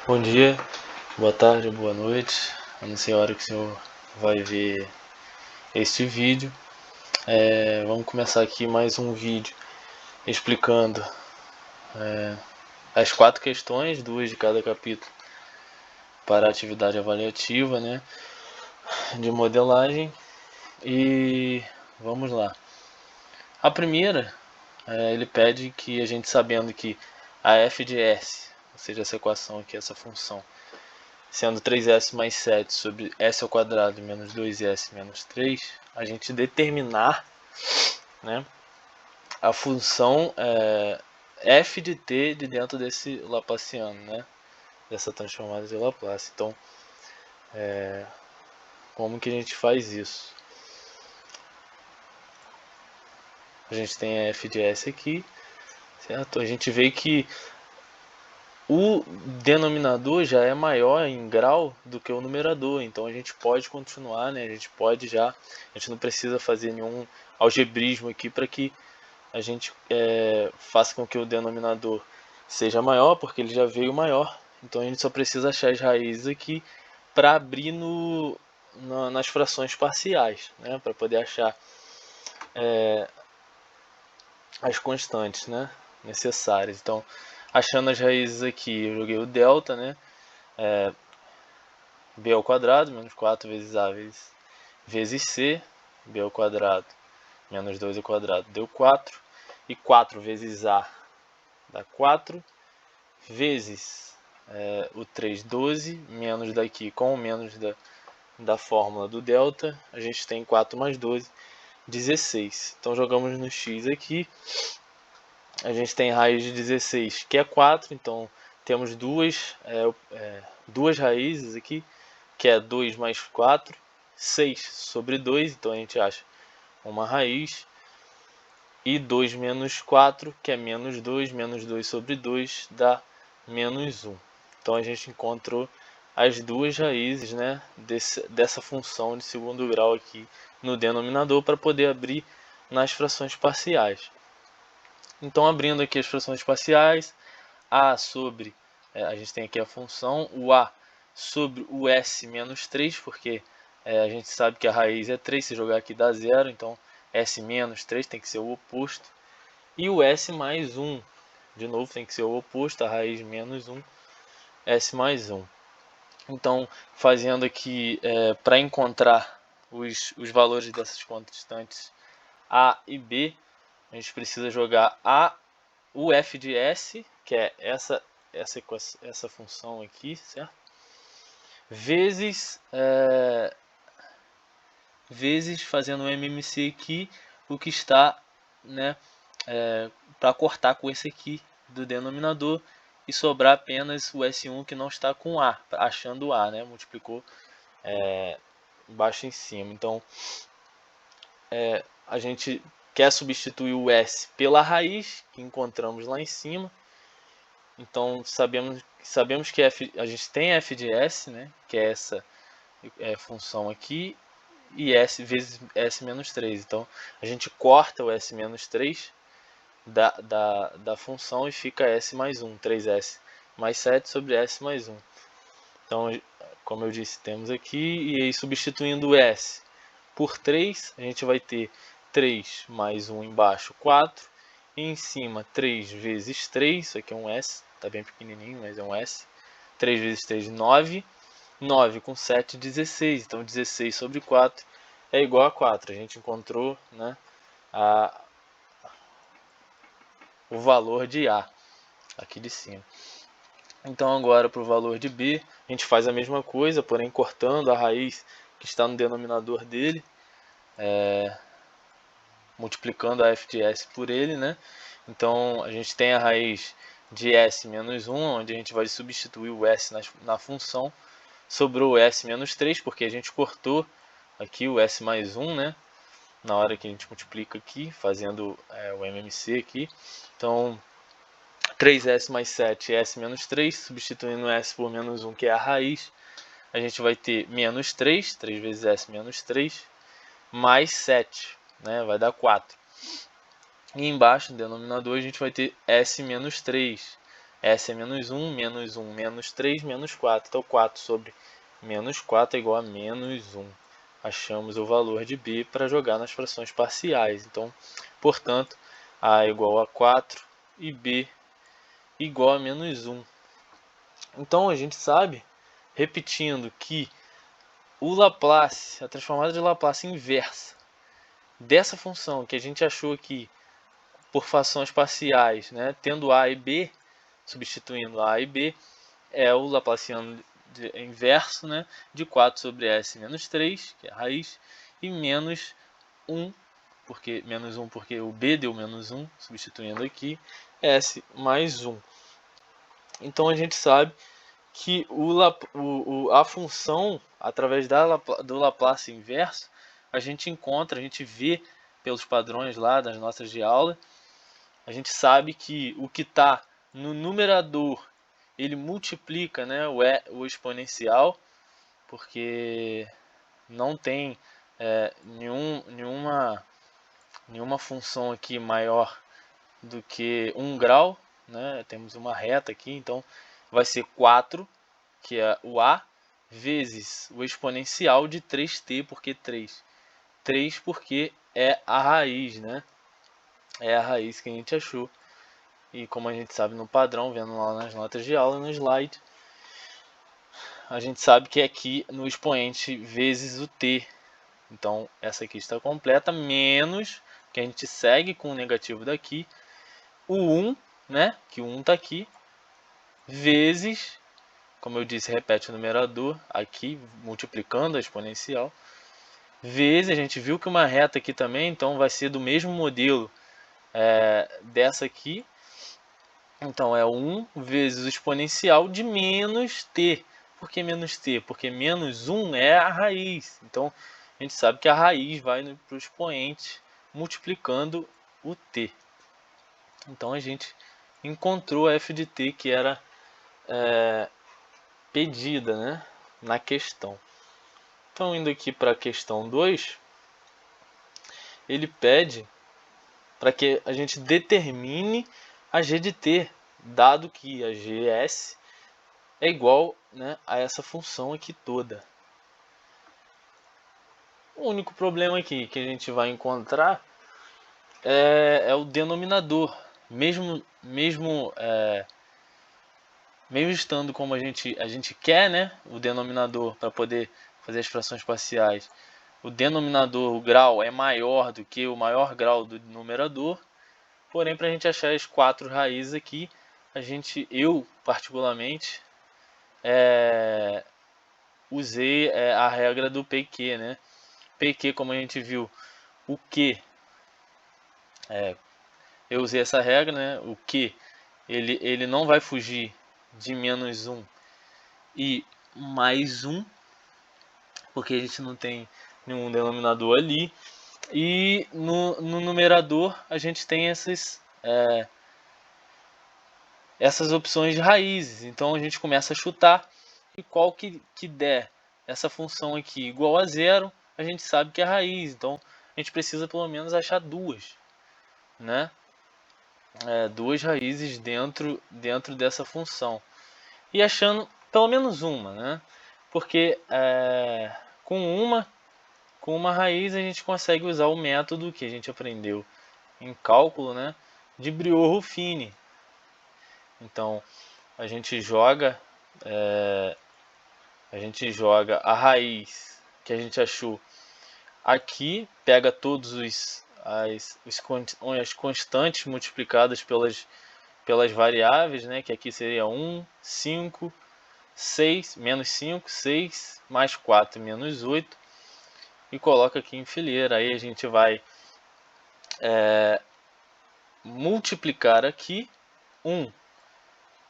Bom dia, boa tarde, boa noite. Eu não sei a hora que o senhor vai ver este vídeo. Vamos começar aqui mais um vídeo explicando as 4 questões, 2 de cada capítulo, para a atividade avaliativa, né, de modelagem. E vamos lá. A primeira, ele pede que a gente, sabendo que a f de s, ou seja, essa equação aqui, essa função, sendo 3s mais 7 sobre s ao quadrado menos 2s menos 3, a gente determinar, né, a função f de t de dentro desse Laplaciano, né, dessa transformada de Laplace. Então, como que a gente faz isso? A gente tem a f de s aqui, certo? A gente vê que o denominador já é maior em grau do que o numerador, então a gente pode continuar, né? A gente não precisa fazer nenhum algebrismo aqui para que a gente faça com que o denominador seja maior, porque ele já veio maior. Então a gente só precisa achar as raízes aqui para abrir nas frações parciais, né? Para poder achar as constantes, né, necessárias. Então, achando as raízes aqui, eu joguei o delta, né, b ao quadrado menos 4 vezes a vezes c, b ao quadrado menos 2 ao quadrado deu 4, e 4 vezes a dá 4, vezes o 3, 12, menos daqui com o menos da fórmula do delta, a gente tem 4 mais 12, 16. Então jogamos no x aqui, a gente tem raiz de 16, que é 4, então temos duas raízes aqui, que é 2 mais 4, 6 sobre 2, então a gente acha uma raiz, e 2 menos 4, que é menos 2 sobre 2 dá menos 1. Então a gente encontrou as duas raízes, né, dessa função de segundo grau aqui no denominador para poder abrir nas frações parciais. Então, abrindo aqui as frações parciais, a sobre, a gente tem aqui a função, o a sobre o s menos 3, porque a gente sabe que a raiz é 3, se jogar aqui dá 0, então s menos 3 tem que ser o oposto. E o s mais 1, de novo tem que ser o oposto, a raiz menos 1, s mais 1. Então, fazendo aqui, para encontrar os valores dessas constantes a e b, a gente precisa jogar o f de s, que é essa função aqui, certo? Vezes fazendo o MMC aqui, o que está, né, para cortar com esse aqui do denominador e sobrar apenas o S1 que não está com A, achando o A, né, multiplicou embaixo em cima. Então, a gente quer substituir o S pela raiz que encontramos lá em cima. Então sabemos que a gente tem f de s, né, que é essa função aqui, e s vezes s menos 3. Então a gente corta o s menos 3 da função e fica s mais 1, 3s mais 7 sobre s mais 1. Então, como eu disse, temos aqui, e aí substituindo o s por 3, a gente vai ter 3 mais 1 embaixo, 4, e em cima 3 vezes 3, isso aqui é um s, está bem pequenininho, mas é um s, 3 vezes 3, 9, 9 com 7, 16, então 16 sobre 4 é igual a 4, a gente encontrou, né, o valor de A, aqui de cima. Então agora para o valor de B, a gente faz a mesma coisa, porém cortando a raiz que está no denominador dele, multiplicando a f de s por ele, né? Então a gente tem a raiz de s menos 1, onde a gente vai substituir o s na função. Sobrou o s menos 3, porque a gente cortou aqui o s mais 1, né? Na hora que a gente multiplica aqui, fazendo o MMC aqui. Então 3s mais 7 é s menos 3, substituindo s por menos 1, que é a raiz, a gente vai ter menos 3, 3 vezes s menos 3, mais 7, né? Vai dar 4. E embaixo, no denominador, a gente vai ter s menos 3. S é menos 1, menos 3, menos 4. Então 4 sobre menos 4 é igual a menos 1. Achamos o valor de B para jogar nas frações parciais. Então, portanto, A é igual a 4 e B igual a menos 1. Então a gente sabe, repetindo, que o Laplace, a transformada de Laplace inversa dessa função que a gente achou aqui por frações parciais, né, tendo A e B, substituindo A e B, é o Laplaciano inverso, né, de 4 sobre S menos 3, que é a raiz, e menos 1, porque o B deu menos 1, substituindo aqui, S mais 1. Então a gente sabe que a função, através do Laplace inverso, a gente vê pelos padrões lá das notas de aula, a gente sabe que o que está no numerador, ele multiplica, né, o exponencial, porque não tem nenhuma função aqui maior do que 1 grau, né? Temos uma reta aqui, então vai ser 4, que é o A, vezes o exponencial de 3t, porque 3. 3 porque é a raiz, né? É a raiz que a gente achou. E como a gente sabe no padrão, vendo lá nas notas de aula, no slide, a gente sabe que é aqui no expoente vezes o t. Então essa aqui está completa, menos, que a gente segue com o negativo daqui, o 1, né? Que o 1 está aqui, vezes, como eu disse, repete o numerador aqui, multiplicando a exponencial, vezes, a gente viu que uma reta aqui também, então vai ser do mesmo modelo dessa aqui. Então é 1 vezes o exponencial de menos t. Por que menos t? Porque menos 1 é a raiz. Então a gente sabe que a raiz vai para o expoente multiplicando o t. Então a gente encontrou a f de t que era pedida, né, na questão. Então indo aqui para a questão 2, ele pede para que a gente determine a g de t, dado que a gs é igual, né, a essa função aqui toda. O único problema aqui que a gente vai encontrar é o denominador. Mesmo estando como a gente quer, né, o denominador para poder fazer as frações parciais, o denominador, o grau, é maior do que o maior grau do numerador. Porém, para a gente achar as 4 raízes aqui, eu particularmente usei a regra do PQ, né? PQ, como a gente viu, o Q, eu usei essa regra, né? O Q, ele não vai fugir de menos 1 e mais 1, porque a gente não tem nenhum denominador ali. E no numerador a gente tem essas opções de raízes. Então a gente começa a chutar, e qual que der essa função aqui igual a zero, a gente sabe que é raiz. Então a gente precisa pelo menos achar duas, né? Duas raízes dentro dessa função. E achando pelo menos uma, né? Porque com uma raiz a gente consegue usar o método que a gente aprendeu em cálculo, né, de Briot-Ruffini. Então a gente joga a raiz que a gente achou aqui, pega todos as constantes multiplicadas pelas variáveis, né, que aqui seria 1, 5, 6, menos 5, 6, mais 4, menos 8, e coloca aqui em fileira. Aí a gente vai multiplicar aqui 1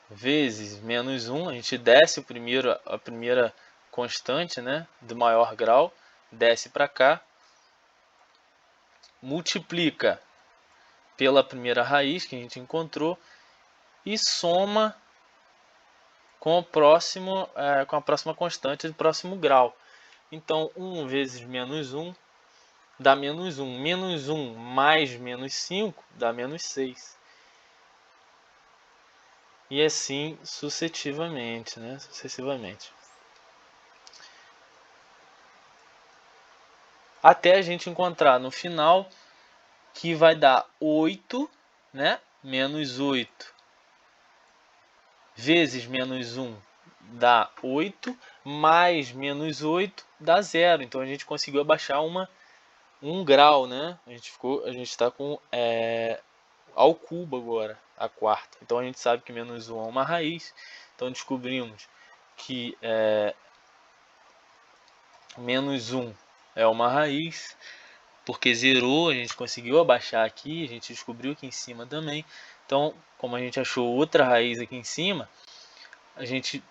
vezes menos 1, a gente desce a primeira constante, né, do maior grau, desce para cá, multiplica pela primeira raiz que a gente encontrou e soma com a próxima constante do próximo grau. Então 1 vezes menos 1 dá menos 1. Menos 1 mais menos 5 dá menos 6. e assim sucessivamente, né? Até a gente encontrar no final que vai dar 8, né? Menos 8 vezes menos 1 dá 8, mais menos 8 dá 0. Então a gente conseguiu abaixar um grau, né? A gente está com ao cubo agora, a quarta. Então a gente sabe que menos 1 é uma raiz. Então descobrimos que menos 1 é uma raiz, porque zerou, a gente conseguiu abaixar aqui, a gente descobriu aqui em cima também. Então, como a gente achou outra raiz aqui em cima, a gente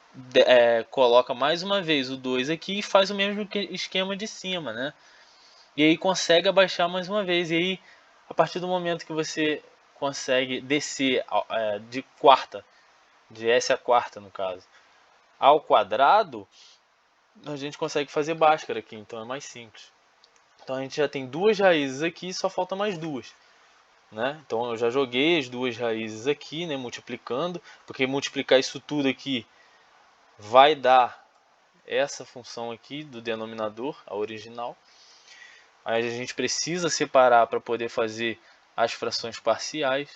coloca mais uma vez o 2 aqui e faz o mesmo esquema de cima, né? E aí consegue abaixar mais uma vez. E aí, a partir do momento que você consegue descer de quarta, de S a quarta no caso, ao quadrado, a gente consegue fazer Bhaskara aqui, então é mais simples. Então a gente já tem duas raízes aqui, só falta mais duas, né? Então eu já joguei as duas raízes aqui, né, multiplicando, porque multiplicar isso tudo aqui vai dar essa função aqui do denominador, a original. Aí a gente precisa separar para poder fazer as frações parciais.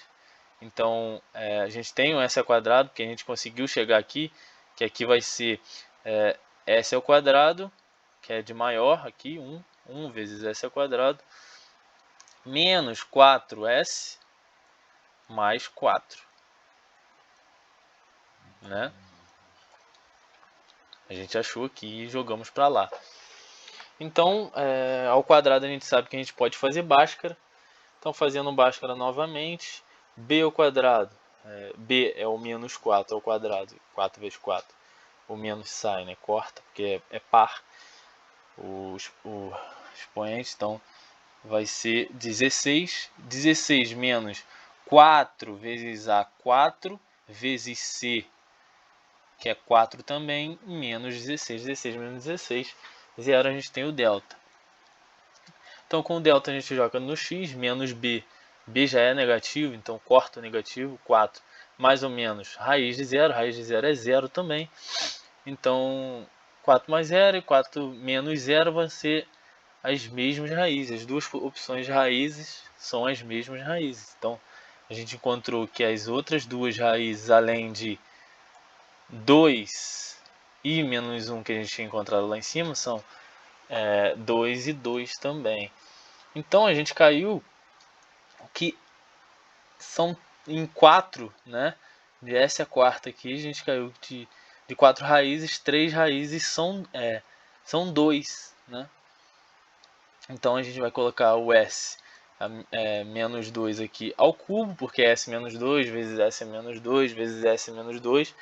Então a gente tem o s ao quadrado, porque a gente conseguiu chegar aqui, que aqui vai ser s ao quadrado, que é de maior aqui, 1 vezes s ao quadrado, menos 4s mais 4, né? A gente achou aqui e jogamos para lá. Então, ao quadrado a gente sabe que a gente pode fazer Bhaskara. Então, fazendo Bhaskara novamente, b ao quadrado, b é o menos 4 ao quadrado, 4 vezes 4. O menos sai, né? Corta, porque é par o expoente. Então, vai ser 16. 16 menos 4 vezes a, 4 vezes c, que é 4 também, menos 16. 16 menos 16, 0, a gente tem o delta. Então com o delta a gente joga no x, menos b. B já é negativo, então corta o negativo, 4 mais ou menos raiz de 0. Raiz de 0 é 0 também. Então 4 mais 0 e 4 menos 0 vão ser as mesmas raízes. As duas opções de raízes são as mesmas raízes. Então a gente encontrou que as outras duas raízes, além de 2 e menos 1 que a gente tinha encontrado lá em cima, são 2 e 2 também. Então a gente caiu que são em 4, né? De S a quarta aqui, a gente caiu de 4 raízes, 3 raízes são 2, né? Então a gente vai colocar o S menos 2 aqui ao cubo, porque S menos 2 vezes S menos 2 vezes S menos 2,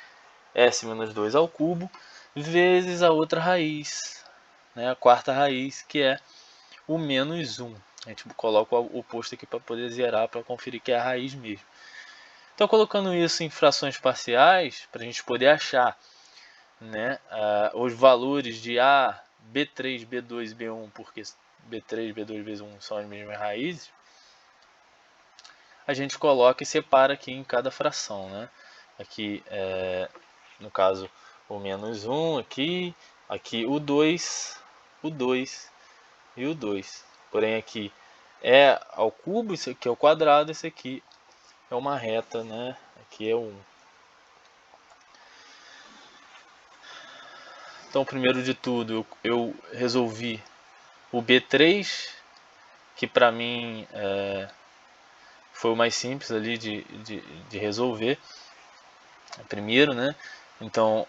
S menos 2 ao cubo, vezes a outra raiz, né? A quarta raiz, que é o menos 1. A gente coloca o oposto aqui para poder zerar, para conferir que é a raiz mesmo. Então, colocando isso em frações parciais, para a gente poder achar, né, os valores de A, B3, B2 e B1, porque B3, B2 e B1 são as mesmas raízes, a gente coloca e separa aqui em cada fração, né? Aqui, no caso, o menos 1 aqui o 2 e o 2. Porém, aqui é ao cubo, isso aqui é ao quadrado, esse aqui é uma reta, né? Aqui é 1. Então, primeiro de tudo, eu resolvi o B3, que para mim foi o mais simples ali de resolver. Primeiro, né? Então,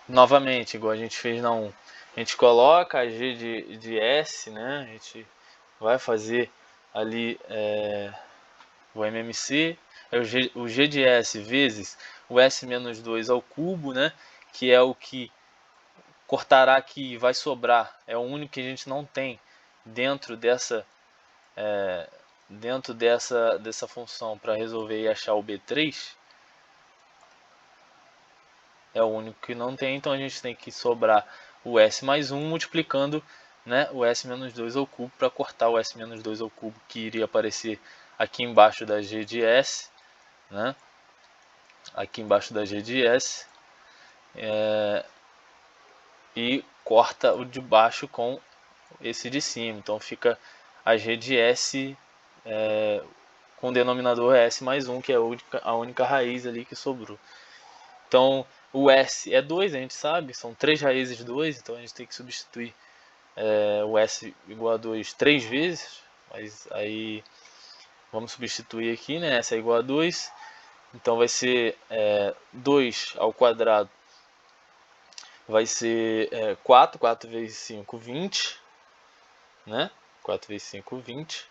novamente, igual a gente fez na 1, a gente coloca a G de S, né? A gente vai fazer ali o MMC, é o G de S vezes o S menos 2 ao cubo, né? Que é o que cortará aqui, vai sobrar, é o único que a gente não tem dentro dessa função para resolver e achar o B3. É o único que não tem, então a gente tem que sobrar o S mais 1 multiplicando, né, o S menos 2 ao cubo para cortar o S menos 2 ao cubo que iria aparecer aqui embaixo da G de S, né? aqui embaixo da g de s e corta o de baixo com esse de cima. Então fica a g de s com o denominador s mais 1, que é a única raiz ali que sobrou. Então o s é 2, a gente sabe, são 3 raízes de 2, então a gente tem que substituir o s igual a 2 3 vezes, mas aí vamos substituir aqui, né? S é igual a 2, então vai ser 2 ao quadrado, vai ser 4, 4 vezes 5, 20, né? 4 vezes 5, 20.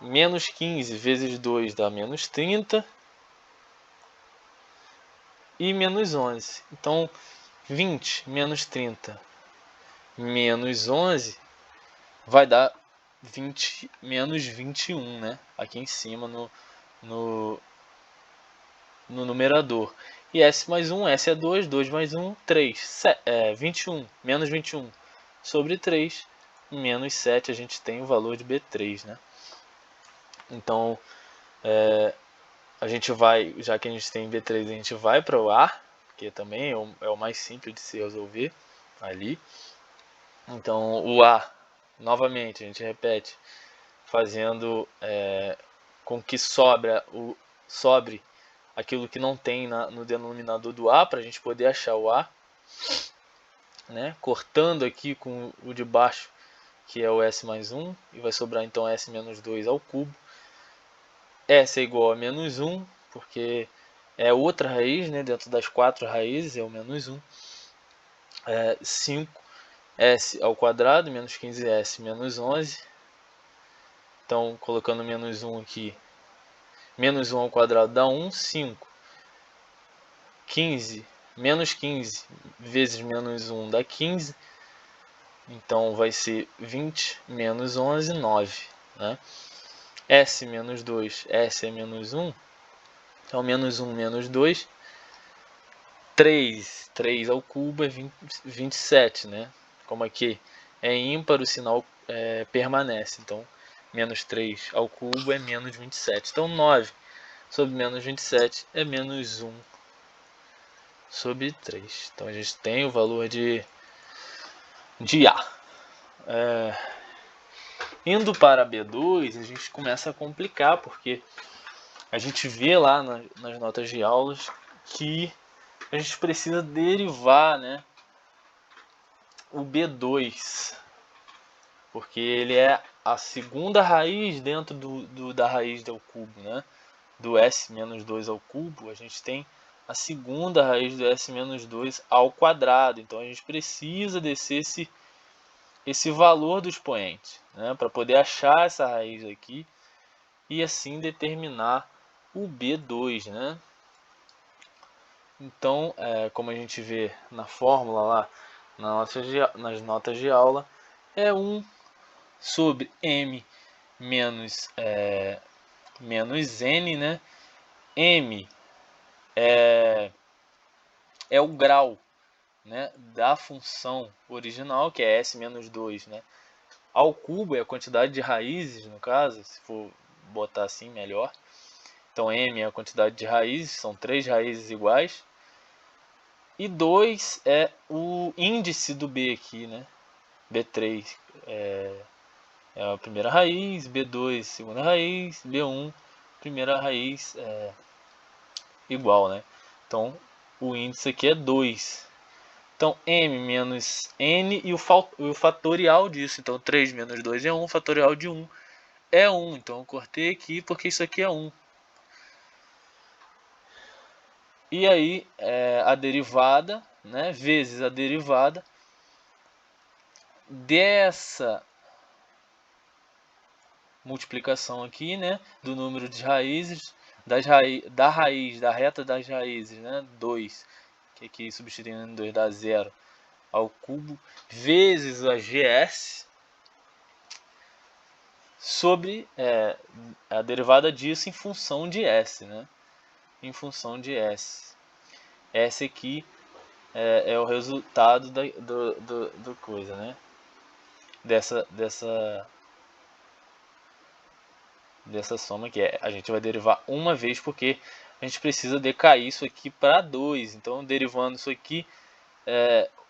Menos 15 vezes 2 dá menos 30. E menos 11. Então, 20 menos 30 menos 11 vai dar 20 menos 21, né? Aqui em cima no numerador. E S mais 1, S é 2, 2 mais 1, 3. 21, menos 21 sobre 3, menos 7, a gente tem o valor de B3, né? Então, a gente vai, já que a gente tem B3, a gente vai para o A, que também é o mais simples de se resolver ali. Então, o A, novamente, a gente repete, fazendo com que sobre aquilo que não tem no denominador do A, para a gente poder achar o A, né? Cortando aqui com o de baixo, que é o S mais 1, e vai sobrar então S menos 2 ao cubo. S é igual a menos 1, porque é outra raiz, né? Dentro das 4 raízes é o menos 1. 5s ao quadrado, menos 15s menos 11. Então, colocando menos 1 aqui, menos 1 ao quadrado dá 1, 5. 15, menos 15 vezes menos 1 dá 15. Então, vai ser 20 menos 11, 9. Né? S menos 2, S é menos 1. Então, menos 1 menos 2. 3 ao cubo é 27, né? Como aqui é ímpar, o sinal permanece. Então, menos 3 ao cubo é menos 27. Então, 9 sobre menos 27 é menos 1 sobre 3. Então, a gente tem o valor de A. Indo para B2, a gente começa a complicar, porque a gente vê lá nas notas de aulas que a gente precisa derivar, né, o B2, porque ele é a segunda raiz dentro da raiz ao cubo, né? Do S menos 2 ao cubo, a gente tem a segunda raiz do S menos 2 ao quadrado. Então a gente precisa descer esse valor do expoente, né? Para poder achar essa raiz aqui e assim determinar o B2, né? Então, como a gente vê na fórmula lá, nas notas de aula, é 1 sobre m menos n, né? M é o grau, né, da função original, que é s menos 2, né? Ao cubo é a quantidade de raízes, no caso, se for botar assim melhor. Então m é a quantidade de raízes, são 3 raízes iguais. E 2 é o índice do B aqui, né? B3 é a primeira raiz, B2 segunda raiz, B1 primeira raiz igual, né? Então o índice aqui é 2. Então m menos n e o fatorial disso. Então 3 menos 2 é 1, o fatorial de 1 é 1. Então eu cortei aqui porque isso aqui é 1. E aí a derivada, né, vezes a derivada dessa multiplicação aqui, né, do número de raízes, da raiz, da reta das raízes, né, 2, que aqui substituindo 2 dá 0 ao cubo, vezes a GS, sobre a derivada disso em função de S, né, em função de S. S aqui é o resultado do coisa, né, dessa soma que a gente vai derivar uma vez, porque a gente precisa decair isso aqui para 2. Então, derivando isso aqui,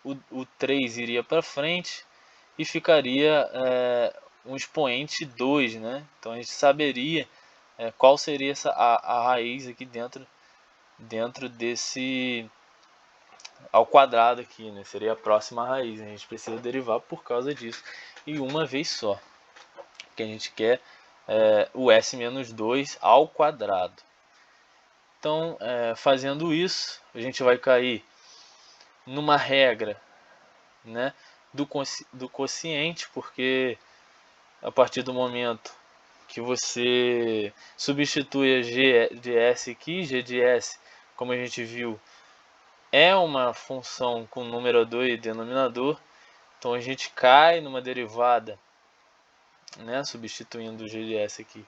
o 3 iria para frente e ficaria um expoente 2, né? Então, a gente saberia qual seria a raiz aqui dentro desse ao quadrado aqui, né? Seria a próxima raiz. A gente precisa derivar por causa disso. E uma vez só. Que a gente quer o s menos 2 ao quadrado. Então, fazendo isso, a gente vai cair numa regra, né, do quociente, porque a partir do momento que você substitui a g de s aqui, g de s, como a gente viu, é uma função com numerador e denominador, então a gente cai numa derivada, né, substituindo o g de s aqui,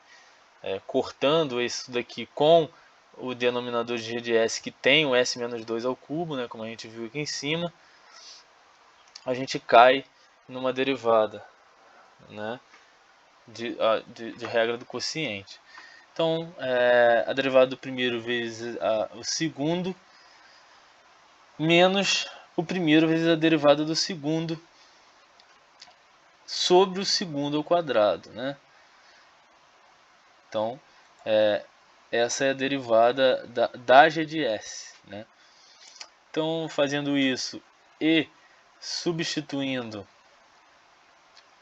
cortando isso daqui com o denominador de g de s, que tem o s menos 2 ao cubo, né, como a gente viu aqui em cima, a gente cai numa derivada, né, de regra do quociente. Então, a derivada do primeiro vezes o segundo, menos o primeiro vezes a derivada do segundo sobre o segundo ao quadrado, né? Então, essa é a derivada da g de s, né? Então, fazendo isso e substituindo,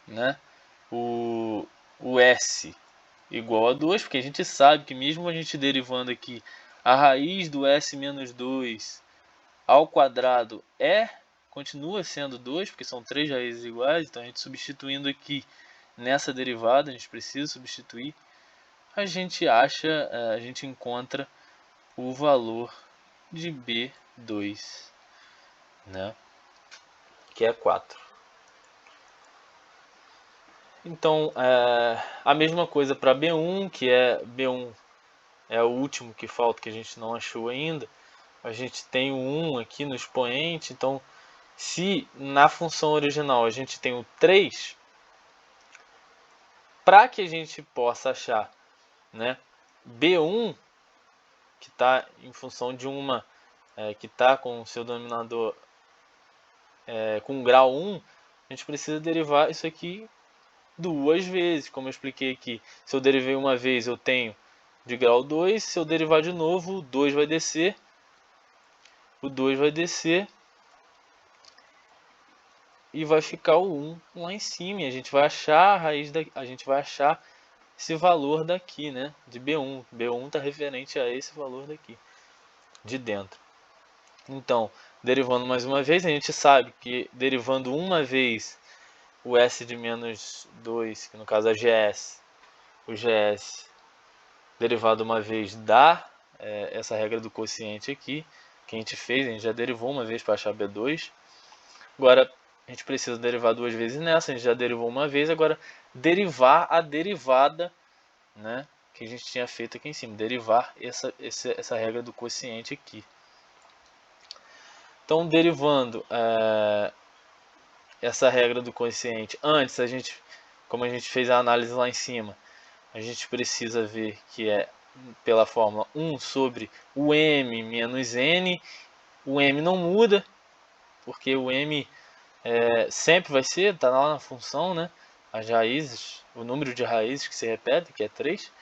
né, o s igual a 2, porque a gente sabe que mesmo a gente derivando aqui a raiz do s menos 2 ao quadrado continua sendo 2, porque são 3 raízes iguais, então a gente substituindo aqui nessa derivada, a gente precisa substituir, a gente encontra o valor de B2, né, que é 4. Então, a mesma coisa para B1, que B1 é o último que falta, que a gente não achou ainda. A gente tem o 1 aqui no expoente, então se na função original a gente tem o 3, para que a gente possa achar, né, B1, que está em função de uma, que está com o seu denominador com grau 1, a gente precisa derivar isso aqui 2 vezes, como eu expliquei aqui. Se eu derivei uma vez, eu tenho de grau 2, se eu derivar de novo, o 2 vai descer, e vai ficar o 1 lá em cima, e a gente vai achar a raiz a gente vai achar esse valor daqui, né, de B1. B1 está referente a esse valor daqui, de dentro. Então, derivando mais uma vez, a gente sabe que derivando uma vez o S de menos 2, que no caso é GS, o GS derivado uma vez dá essa regra do quociente aqui, que a gente fez, a gente já derivou uma vez para achar B2. Agora, a gente precisa derivar 2 vezes nessa, a gente já derivou uma vez, agora derivar a derivada, né, que a gente tinha feito aqui em cima, derivar essa regra do quociente aqui. Então, derivando essa regra do quociente, antes, como a gente fez a análise lá em cima, a gente precisa ver que é pela fórmula 1 sobre o m menos n. O m não muda, porque o m sempre vai ser, está lá na função, né? As raízes, o número de raízes que se repete, que é 3.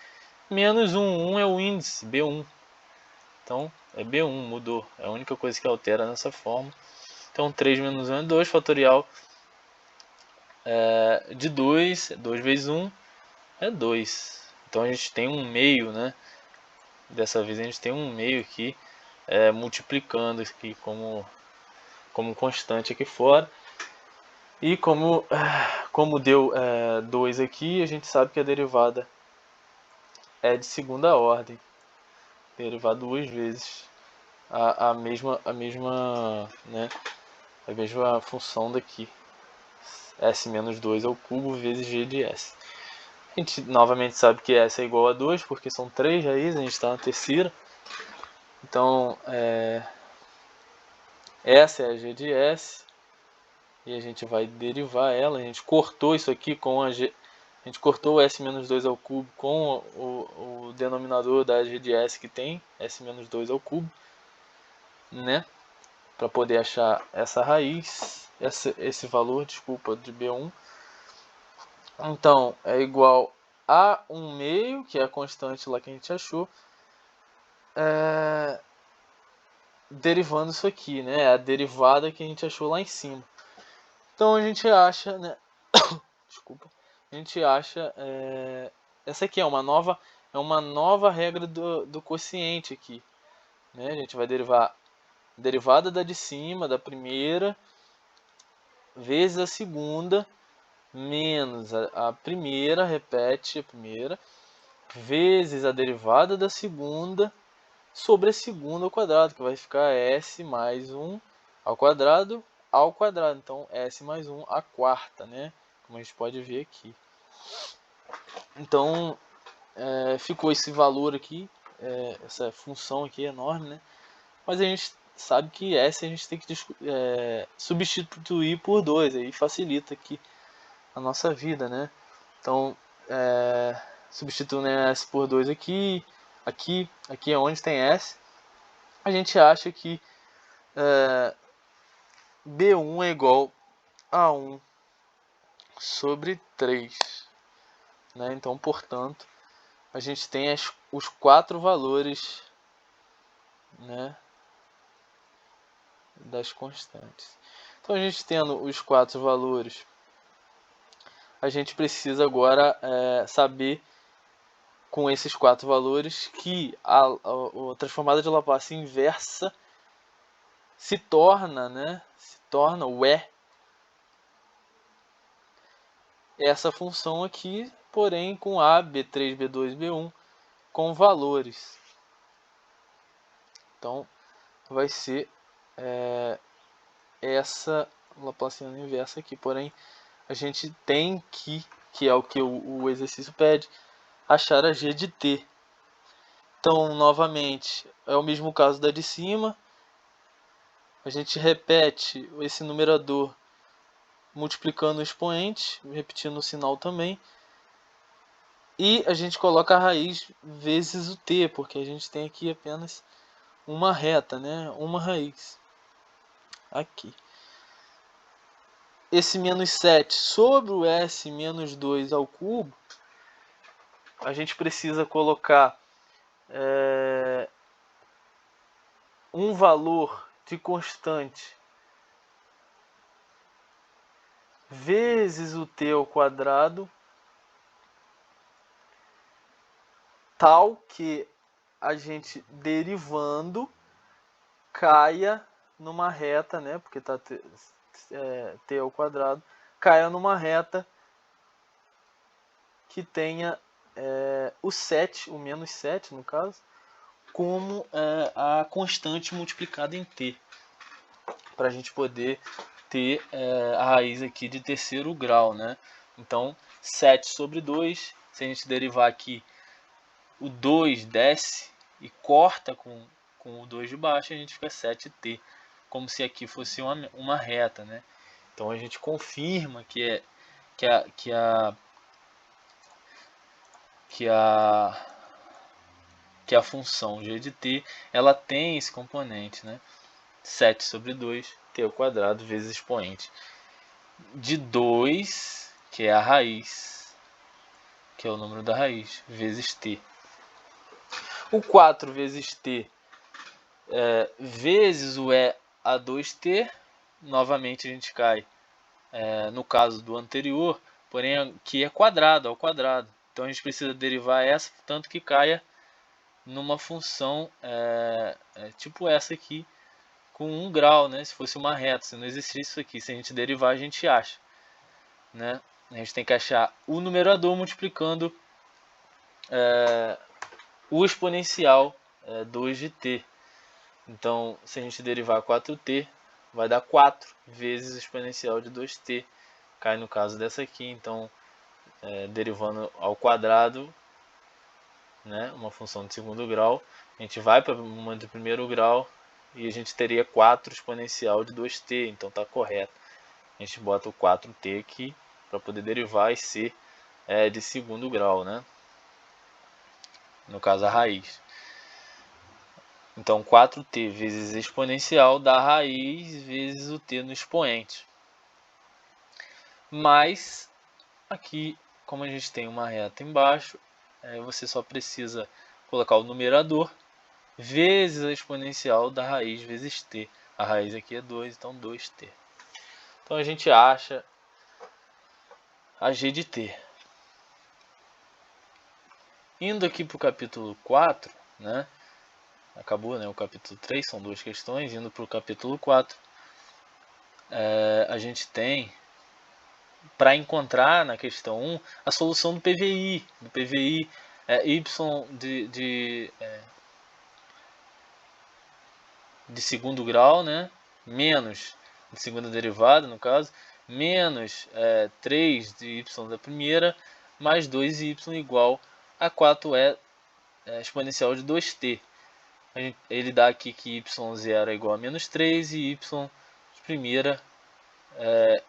Menos 1 é o índice, B1. Então, é B1, mudou. É a única coisa que altera nessa forma. Então, 3 menos 1 é 2, fatorial de 2, 2 vezes 1 é 2. Então, a gente tem um meio, né? Dessa vez a gente tem um meio aqui, multiplicando aqui como constante aqui fora. E como deu 2 aqui, a gente sabe que a derivada é de segunda ordem. Derivar 2 vezes a mesma função daqui. S menos 2 ao cubo vezes G de S. A gente novamente sabe que S é igual a 2, porque são 3 raízes, a gente está na terceira. Então, essa é a G de S. E a gente vai derivar ela. A gente cortou isso aqui com a G, A gente cortou o s menos 2 ao cubo com o denominador da g de s que tem, s menos 2 ao cubo, né? Para poder achar essa raiz, esse valor, desculpa, de B1. Então, é igual a 1/2, que é a constante lá que a gente achou, derivando isso aqui, né? A derivada que a gente achou lá em cima. Então a gente acha, né? Desculpa. A gente acha essa aqui é uma nova regra do quociente aqui, né? A gente vai derivar a derivada da de cima, da primeira, vezes a segunda, menos a primeira, repete a primeira, vezes a derivada da segunda sobre a segunda ao quadrado, que vai ficar s mais 1 ao quadrado. Então, s mais 1 à quarta, né? Como a gente pode ver aqui. Então, ficou esse valor aqui, essa função aqui enorme, né? Mas a gente sabe que s a gente tem que substituir por 2, aí facilita aqui a nossa vida, né? Então, substituindo s por 2 aqui é onde tem s, a gente acha que B1 é igual a 1 sobre 3. Né? Então, portanto, a gente tem os 4 valores, né, das constantes. Então, a gente tendo os 4 valores, a gente precisa agora saber, com esses 4 valores, que a transformada de Laplace inversa se torna o essa função aqui, porém com A, B3, B2, B1 com valores. Então, vai ser essa Laplaciana inversa aqui. Porém, a gente tem que é o que o exercício pede, achar a g de t. Então, novamente, é o mesmo caso da de cima. A gente repete esse numerador multiplicando o expoente, repetindo o sinal também. E a gente coloca a raiz vezes o t, porque a gente tem aqui apenas uma reta, né? Uma raiz. Aqui. Esse menos 7 sobre o s menos 2 ao cubo, a gente precisa colocar um valor de constante vezes o t ao quadrado, tal que a gente derivando caia numa reta, né? Porque está t ao quadrado, caia numa reta que tenha o 7, o menos 7 no caso, como a constante multiplicada em t, para a gente poder ter a raiz aqui de terceiro grau, né? Então, 7 sobre 2, se a gente derivar aqui, o 2 desce e corta com o 2 de baixo, a gente fica 7t, como se aqui fosse uma reta, né? Então, a gente confirma que a função g de t, ela tem esse componente, né? 7 sobre 2, t ao quadrado vezes expoente de 2, que é a raiz, que é o número da raiz, vezes t. O 4 vezes t vezes o e a 2t, novamente a gente cai no caso do anterior, porém aqui é quadrado, ao quadrado. Então a gente precisa derivar essa, tanto que caia numa função tipo essa aqui, com 1 grau, né? Se fosse uma reta, se não existisse isso aqui, se a gente derivar, a gente acha, né? A gente tem que achar o numerador multiplicando o exponencial 2 de t. Então, se a gente derivar 4t, vai dar 4 vezes o exponencial de 2t. Cai no caso dessa aqui, então, derivando ao quadrado, né, uma função de segundo grau, a gente vai para uma de primeiro grau e a gente teria 4 exponencial de 2t, então está correto. A gente bota o 4t aqui para poder derivar e ser de segundo grau, né? No caso, a raiz. Então, 4t vezes exponencial dá raiz vezes o t no expoente. Mas, aqui, como a gente tem uma reta embaixo, você só precisa colocar o numerador vezes a exponencial da raiz vezes t. A raiz aqui é 2, então 2t. Então, a gente acha a g de t. Indo aqui para o capítulo 4, né? Acabou, né? O capítulo 3, são duas questões. Indo para o capítulo 4, a gente tem, para encontrar na questão 1, a solução do PVI. Do PVI y de segundo grau, né? Menos de segunda derivada, no caso, menos 3 de y da primeira, mais 2y igual a 4e exponencial de 2t. Ele dá aqui que y0 é igual a menos 3 e y de primeira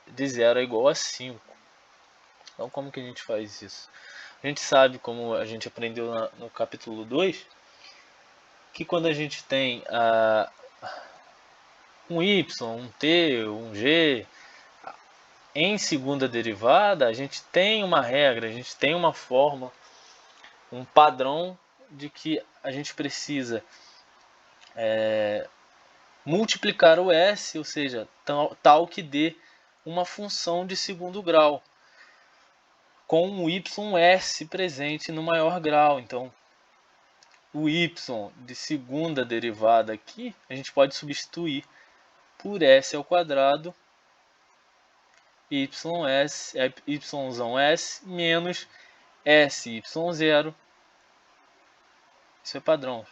de 0 é igual a 5. Então, como que a gente faz isso? A gente sabe, como a gente aprendeu no capítulo 2, que quando a gente tem um y, um t, um g em segunda derivada, a gente tem uma regra, a gente tem uma fórmula, um padrão de que a gente precisa multiplicar o s, ou seja, tal que dê uma função de segundo grau, com um ys presente no maior grau. Então, o y de segunda derivada aqui, a gente pode substituir por s ao quadrado, y's menos sy0, isso é padrão,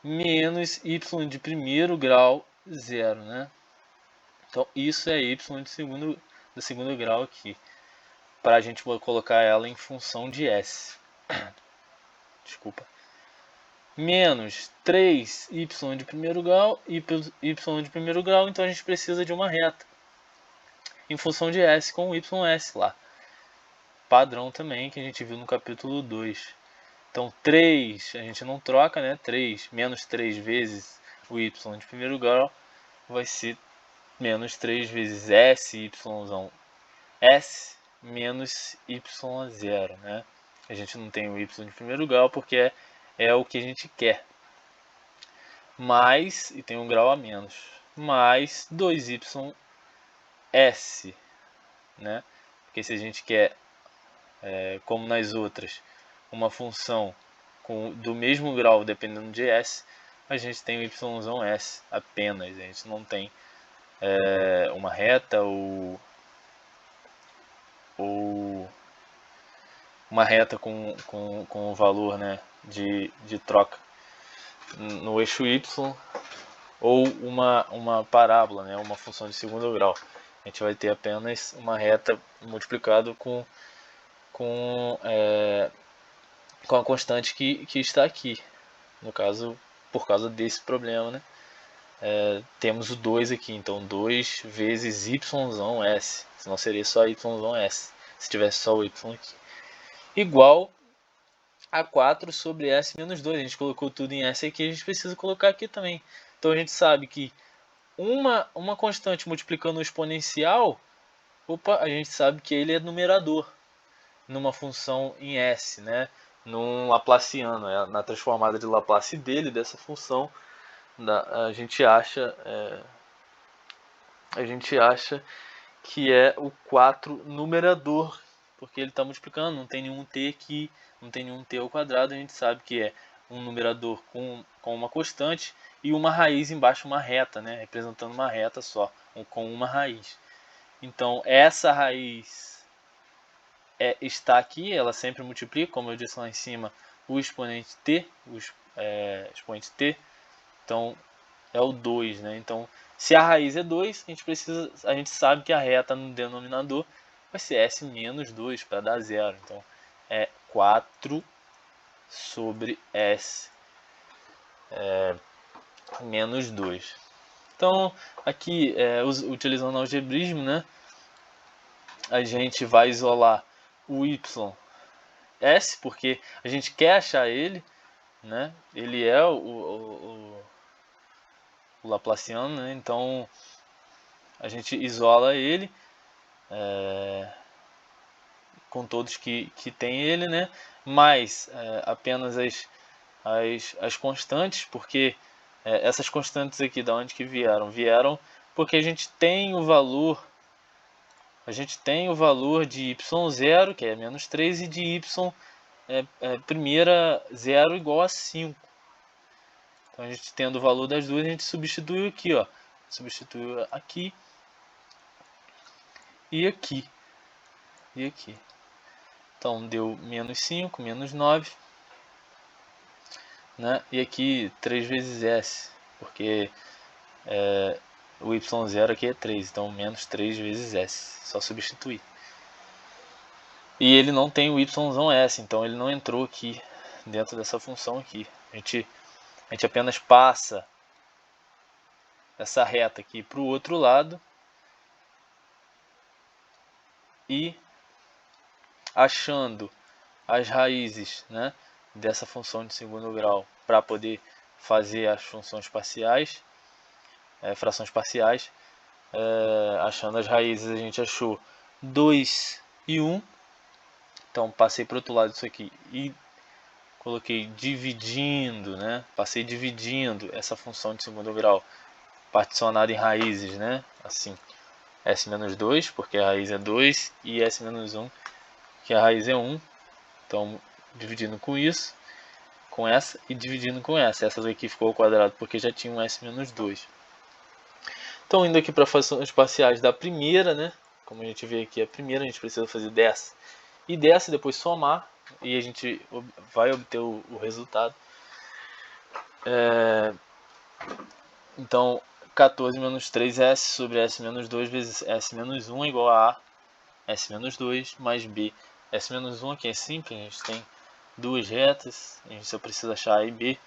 menos y de primeiro grau 0, né? Então, isso é y de segundo grau aqui, para a gente colocar ela em função de s. Desculpa. Menos 3y de primeiro grau, y de primeiro grau, então a gente precisa de uma reta em função de s com o ys lá. Padrão também que a gente viu no capítulo 2. Então 3, a gente não troca, né? 3, menos 3 vezes o y de primeiro grau vai ser menos 3 vezes s menos y0, né? A gente não tem o y de primeiro grau porque é o que a gente quer. Mais, e tem um grau a menos, mais 2ys, né? Porque se a gente quer, como nas outras, uma função do mesmo grau dependendo de s, a gente tem o y apenas, a gente não tem uma reta ou uma reta com o valor, né, de troca no eixo y, ou uma parábola, né, uma função de segundo grau. A gente vai ter apenas uma reta multiplicado com a constante que está aqui. No caso, por causa desse problema, né, temos o 2 aqui, então 2 vezes y's, senão seria só y's, se tivesse só o y aqui, igual a 4 sobre s menos 2. A gente colocou tudo em s aqui, a gente precisa colocar aqui também. Então a gente sabe que uma constante multiplicando o exponencial, a gente sabe que ele é numerador numa função em s, né? Num laplaciano, na transformada de Laplace dessa função, a gente acha que é o 4 numerador, porque ele está multiplicando, não tem nenhum t aqui, não tem nenhum t ao quadrado, a gente sabe que é um numerador com uma constante e uma raiz embaixo, uma reta, né, representando uma reta só, com uma raiz. Então, essa raiz está aqui, ela sempre multiplica, como eu disse lá em cima, o expoente t, então é o 2, né? Então, se a raiz é 2, a gente sabe que a reta no denominador vai ser s menos 2 para dar 0. Então, é 4 sobre s menos 2. Então, aqui, utilizando o algebrismo, né, a gente vai isolar o y s, porque a gente quer achar ele, né? Ele é o Laplaciano, né? Então a gente isola ele com todos que tem ele, né? Mais apenas as constantes, porque essas constantes aqui, da onde que vieram? Vieram porque a gente tem o valor de y0, que é menos 3, e de y primeira 0 igual a 5. Então a gente tendo o valor das duas, a gente substitui aqui, ó. Substitui aqui e aqui. E aqui. Então deu menos 5, menos 9. Né? E aqui 3 vezes s, porque o y0 aqui é 3, então menos 3 vezes s, só substituir. E ele não tem o y's, então ele não entrou aqui, dentro dessa função aqui. A gente apenas passa essa reta aqui para o outro lado e achando as raízes, né, dessa função de segundo grau para poder fazer as funções parciais, frações parciais. Achando as raízes, a gente achou 2 e 1. Então passei para o outro lado disso aqui e coloquei dividindo, né? Passei dividindo essa função de segundo grau particionada em raízes, né? Assim, s-2, porque a raiz é 2, e s-1, que a raiz é 1. Então, dividindo com isso, com essa, e dividindo com essa. Essa daqui ficou ao quadrado porque já tinha um s-2. Então, indo aqui para frações parciais da primeira, né? Como a gente vê aqui a primeira, a gente precisa fazer dessa e dessa, depois somar, e a gente vai obter o resultado. Então, 14 menos 3s sobre s-2 vezes s-1 é igual a s-2 mais b. S-1 aqui é simples, a gente tem duas retas, a gente só precisa achar a e b,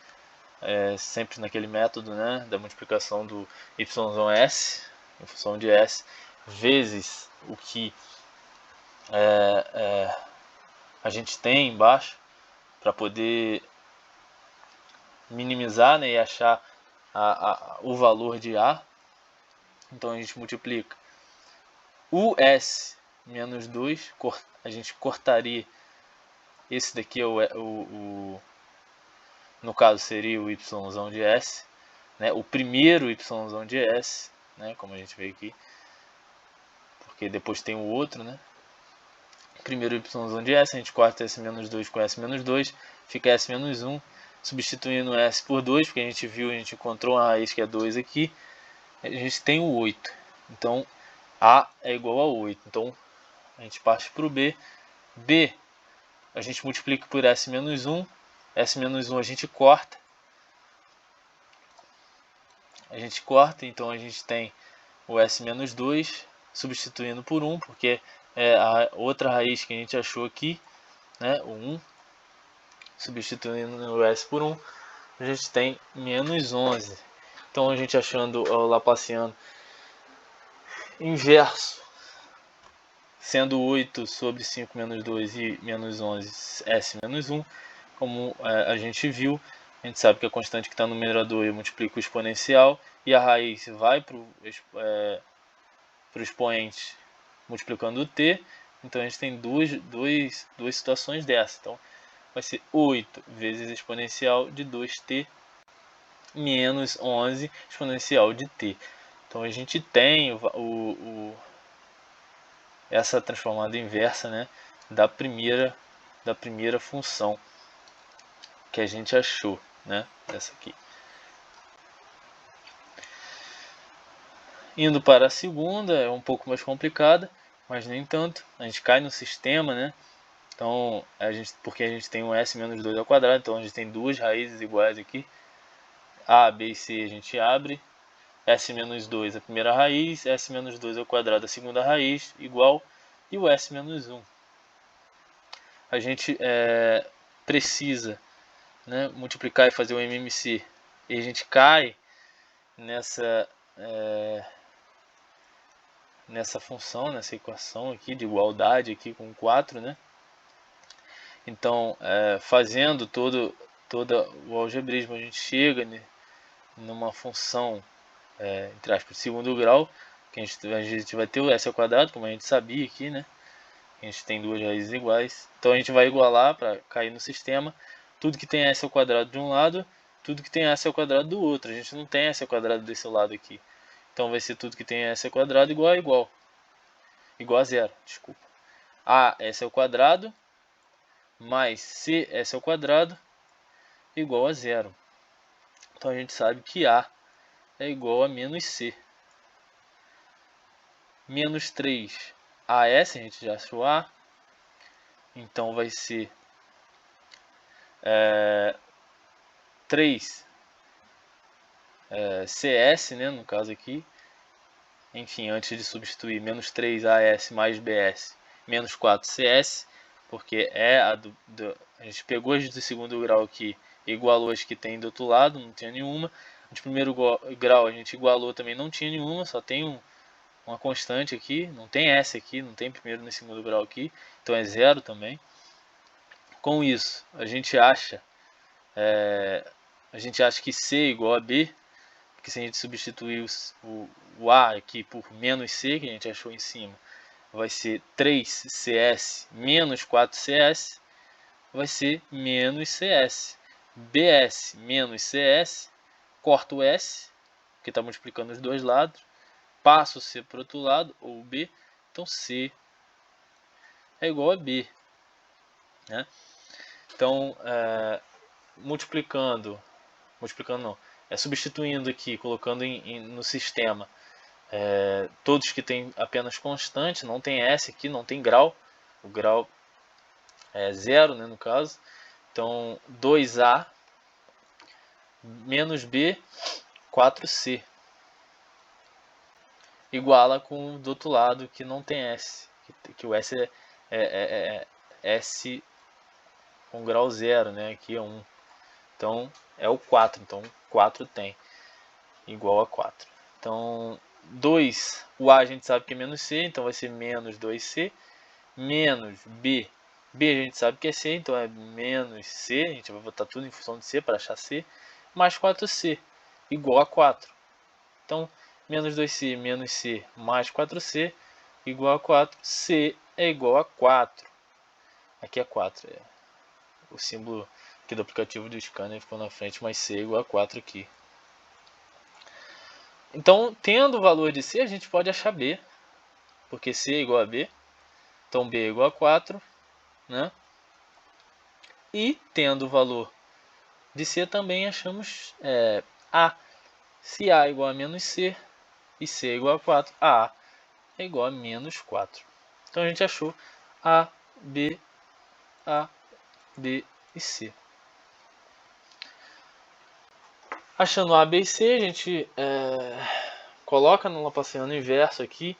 sempre naquele método, né, da multiplicação do y(s), em função de s, vezes o que a gente tem embaixo, para poder minimizar, né, e achar o valor de a. Então a gente multiplica o s menos 2, a gente cortaria esse daqui, no caso seria o y de s, né, o primeiro y de s, né, como a gente vê aqui, porque depois tem o outro, né. Primeiro y de s, a gente corta s-2 com s-2, fica s-1, substituindo s por 2, porque a gente encontrou uma raiz que é 2 aqui, a gente tem o 8. Então, a é igual a 8. Então, a gente parte para o b. b, a gente multiplica por s-1, s-1 a gente corta. Então a gente tem o s-2 substituindo por 1, porque é a outra raiz que a gente achou aqui, né, o 1, substituindo o s por 1, a gente tem menos 11. Então a gente achando o Laplaciano inverso, sendo 8 sobre 5 menos 2 e menos 11 s menos 1, como a gente viu, a gente sabe que a constante que está no numerador eu multiplico o exponencial, e a raiz vai para o expoente multiplicando o t. Então a gente tem duas situações dessa. Então vai ser 8 vezes exponencial de 2t menos 11 exponencial de t. Então a gente tem essa transformada inversa, né, da primeira função que a gente achou, né, essa aqui. Indo para a segunda, é um pouco mais complicada, mas nem tanto. A gente cai no sistema, né? Então, porque a gente tem um s-2 ao quadrado, então a gente tem duas raízes iguais aqui. A, B e C a gente abre. S-2 a primeira raiz, s-2 ao quadrado a segunda raiz, igual, e o s-1. A gente precisa, né, multiplicar e fazer o MMC. E a gente cai nessa função, nessa equação aqui de igualdade aqui com 4, né? Então, fazendo todo o algebrismo, a gente chega numa função, entre aspas, de segundo grau, que a gente vai ter o s ao quadrado, como a gente sabia aqui, né? A gente tem duas raízes iguais. Então a gente vai igualar para cair no sistema tudo que tem s ao quadrado de um lado, tudo que tem s ao quadrado do outro. A gente não tem s ao quadrado desse lado aqui. Então vai ser tudo que tem s ao quadrado igual a igual. Igual a zero, desculpa. A s ao quadrado mais c s ao quadrado igual a zero. Então a gente sabe que A é igual a menos C. Menos 3 AS, a gente já achou A. Então vai ser 3 CS, né, no caso aqui. Enfim, antes de substituir menos 3 AS mais BS, menos 4 CS, porque a gente pegou as do segundo grau aqui, igualou as que tem do outro lado, não tinha nenhuma. De primeiro grau a gente igualou também, não tinha nenhuma, só tem uma constante aqui, não tem S aqui, não tem primeiro nem segundo grau aqui, então é zero também. Com isso, a gente acha que C é igual a B, porque se a gente substituir o A aqui por menos C, que a gente achou em cima, vai ser 3CS menos 4CS, vai ser menos CS. BS menos CS, corta o S, que está multiplicando os dois lados, passa o C para o outro lado, ou B, então C é igual a B. Né? Então, substituindo aqui, colocando no sistema todos que tem apenas constante, não tem S aqui, não tem grau, o grau é zero, né, no caso. Então 2A menos B, 4C, iguala com do outro lado que não tem S, que o S é S com grau zero, né, aqui é 1. Então é o 4, então 4 tem, igual a 4. Então 2, o A a gente sabe que é menos C, então vai ser menos 2C, menos B, B a gente sabe que é C, então é menos C, a gente vai botar tudo em função de C para achar C, mais 4C, igual a 4. Então, menos 2C menos C mais 4C, igual a 4, C é igual a 4. Aqui é 4, o símbolo aqui do aplicativo do scanner ficou na frente, mas C é igual a 4 aqui. Então, tendo o valor de C, a gente pode achar B, porque C é igual a B, então B é igual a 4, né? E tendo o valor de C também achamos A. Se A é igual a menos C e C é igual a 4, A é igual a menos 4. Então a gente achou A, B e C. Achando A, B e C, a gente coloca no Laplaciano inverso aqui.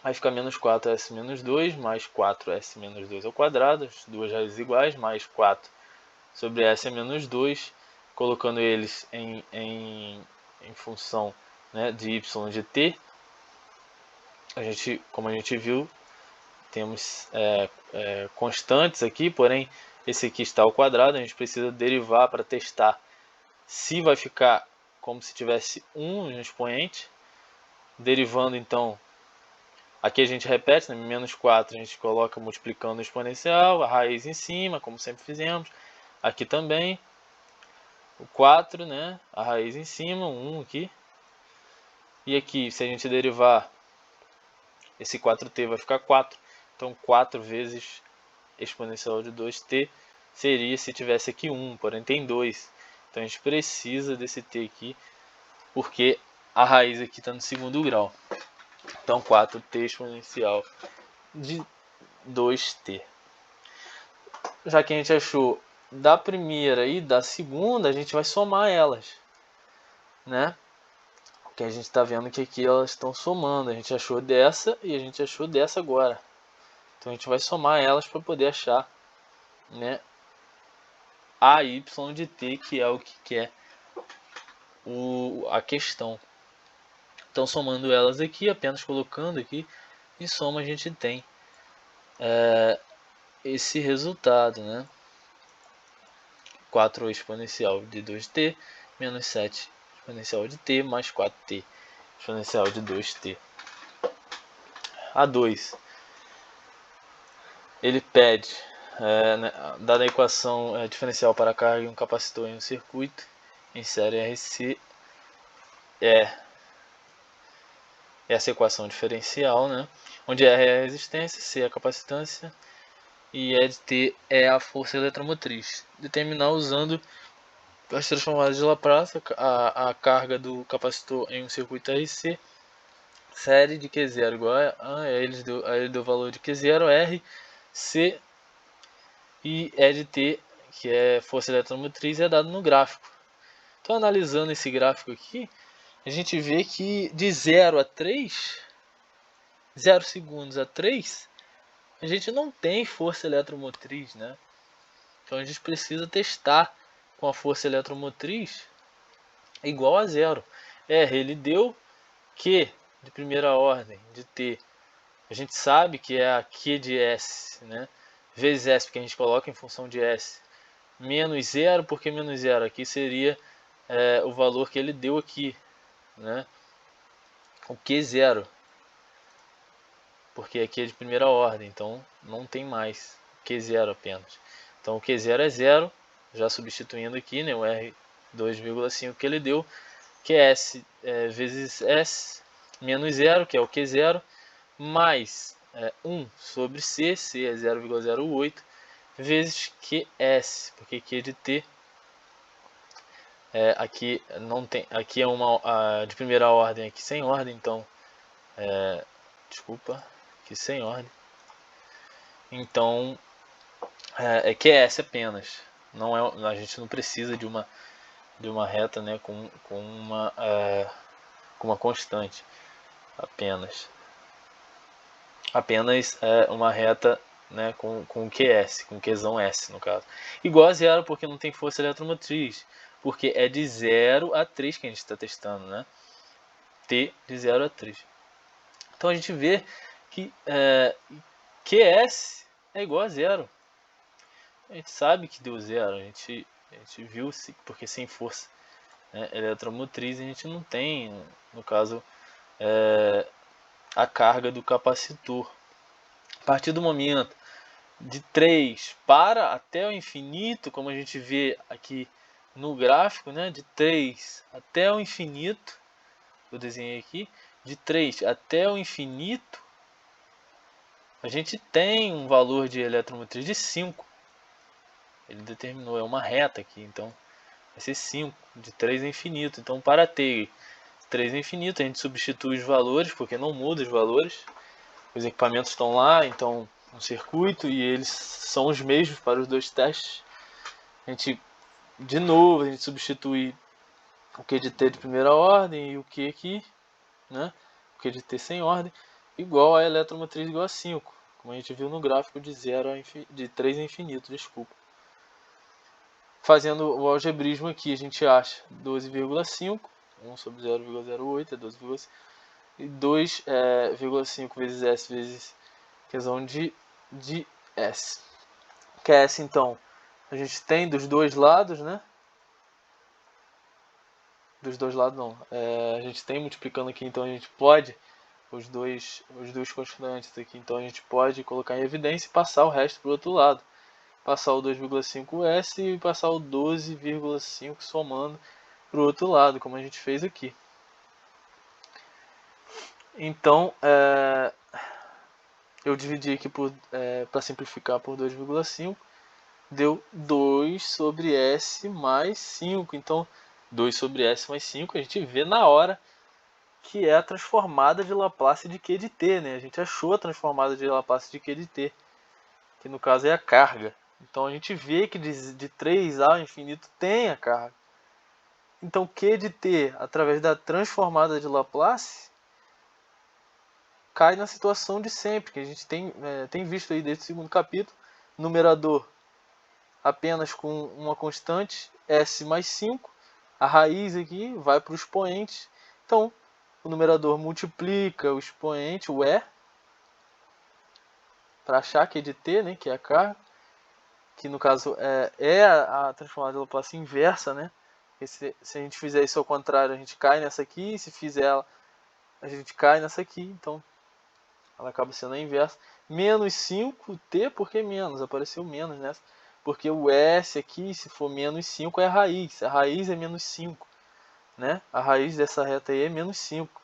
Vai ficar menos 4S menos 2, mais 4S menos 2 ao quadrado, as duas raízes iguais, mais 4 sobre S menos 2, colocando eles em função, né, de y de t. Como a gente viu, temos constantes aqui, porém esse aqui está ao quadrado, a gente precisa derivar para testar se vai ficar como se tivesse 1 no expoente. Derivando, então, aqui a gente repete, né? Menos 4 a gente coloca multiplicando o exponencial, a raiz em cima, como sempre fizemos. Aqui também, o 4, né? A raiz em cima, 1 aqui. E aqui, se a gente derivar, esse 4t vai ficar 4. Então 4 vezes exponencial de 2t seria se tivesse aqui 1, porém tem 2. Então a gente precisa desse t aqui, porque a raiz aqui está no segundo grau. Então 4t exponencial de 2t. Já que a gente achou da primeira e da segunda, a gente vai somar elas, né? Porque a gente está vendo que aqui elas estão somando. A gente achou dessa e a gente achou dessa agora. Então a gente vai somar elas para poder achar, né, a y de t, que é o que quer a questão. Então, somando elas aqui, apenas colocando aqui, em soma a gente tem esse resultado, né? 4 exponencial de 2t menos 7 exponencial de t mais 4t exponencial de 2t. A2, ele pede, dada a equação diferencial para a carga de um capacitor em um circuito em série RC, essa equação diferencial, né? Onde R é a resistência, C é a capacitância e E de T é a força eletromotriz. Determinar usando as transformadas de Laplace a carga do capacitor em um circuito RC, série de Q0 igual a ele deu o valor de Q0, R, C e E de T, que é força eletromotriz, é dado no gráfico. Então, analisando esse gráfico aqui, a gente vê que de 0 a 3, 0 segundos a 3, a gente não tem força eletromotriz, né? Então a gente precisa testar com a força eletromotriz igual a 0. R, ele deu Q de primeira ordem, de T. A gente sabe que é a Q de S, né? Vezes S, porque a gente coloca em função de S. Menos 0, porque menos 0 aqui seria o valor que ele deu aqui, né? O Q0. Porque aqui é de primeira ordem, então não tem mais Q0 apenas. Então o Q0 é 0, já substituindo aqui, né, o R 2,5 que ele deu, que é S vezes S menos 0, que é o Q0, mais 1 sobre C, C é 0,08, vezes QS, porque Q de T, aqui não tem, aqui é uma de primeira ordem, aqui sem ordem, então, desculpa, aqui sem ordem. Então, é QS apenas. Não é, a gente não precisa de uma reta, né, com uma constante. Apenas uma reta, né, com QS, com Qzão S no caso. Igual a 0 porque não tem força eletromotriz. Porque é de 0 a 3 que a gente está testando, né? T de 0 a 3. Então a gente vê que QS é igual a 0. A gente sabe que deu 0, a gente viu, porque sem força, né, eletromotriz a gente não tem, no caso, a carga do capacitor. A partir do momento de 3 para até o infinito, como a gente vê aqui no gráfico, né, de 3 até o infinito, eu desenhei aqui, de 3 até o infinito, a gente tem um valor de eletromotriz de 5. Ele determinou, é uma reta aqui, então vai ser 5, de 3 a infinito. Então, para ter 3 a infinito, a gente substitui os valores, porque não muda os valores. Os equipamentos estão lá, então, no circuito, e eles são os mesmos para os dois testes. A gente, de novo, a gente substitui o Q de T de primeira ordem e o Q aqui, né? O Q de T sem ordem, igual a eletromotriz igual a 5, como a gente viu no gráfico de 3 a infinito, desculpa. Fazendo o algebrismo aqui, a gente acha 12,5, 1 sobre 0,08 é 12,5, e 2,5 vezes S vezes questão de S. Que é S, então, a gente tem dos dois lados, né? Dos dois lados não. A gente tem multiplicando aqui, então a gente pode, os dois constantes aqui, então a gente pode colocar em evidência e passar o resto para o outro lado. Passar o 2,5S e passar o 12,5 somando para o outro lado, como a gente fez aqui. Então, eu dividi aqui para simplificar por 2,5, deu 2 sobre S mais 5. Então, 2 sobre S mais 5, a gente vê na hora que é a transformada de Laplace de Q de T, né? A gente achou a transformada de Laplace de Q de T, que no caso é a carga. Então a gente vê que de 3 ao infinito tem a carga. Então Q de T, através da transformada de Laplace, cai na situação de sempre, que a gente tem visto aí desde o segundo capítulo. Numerador apenas com uma constante, S mais 5. A raiz aqui vai para o expoente. Então o numerador multiplica o expoente, o E, para achar Q de T, né, que é a carga, que no caso é a transformada de Laplace inversa, né? Se a gente fizer isso ao contrário, a gente cai nessa aqui, se fizer ela, a gente cai nessa aqui, então ela acaba sendo a inversa. Menos 5t, por que menos? Apareceu menos nessa. Porque o S aqui, se for menos 5, é a raiz é menos 5, né? A raiz dessa reta aí é menos 5.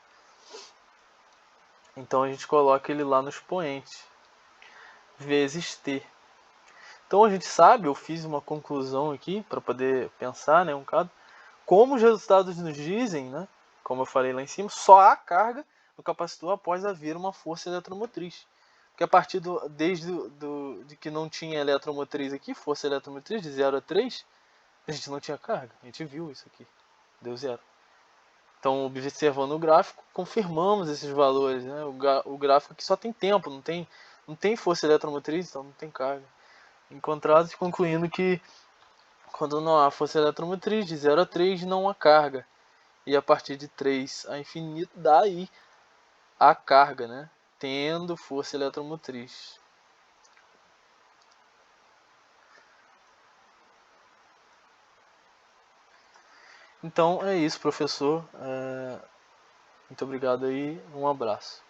Então a gente coloca ele lá no expoente, vezes t. Então a gente sabe, eu fiz uma conclusão aqui para poder pensar, né, um caso, como os resultados nos dizem, né, como eu falei lá em cima, só há carga no capacitor após haver uma força eletromotriz. Porque a partir de que não tinha eletromotriz aqui, força eletromotriz de 0 a 3, a gente não tinha carga. A gente viu isso aqui, deu 0. Então, observando o gráfico, confirmamos esses valores, né? O gráfico aqui só tem tempo, não tem força eletromotriz, então não tem carga. Encontrados, concluindo que quando não há força eletromotriz, de 0 a 3 não há carga. E a partir de 3 a infinito, daí a carga, né? Tendo força eletromotriz. Então é isso, professor. Muito obrigado aí, um abraço.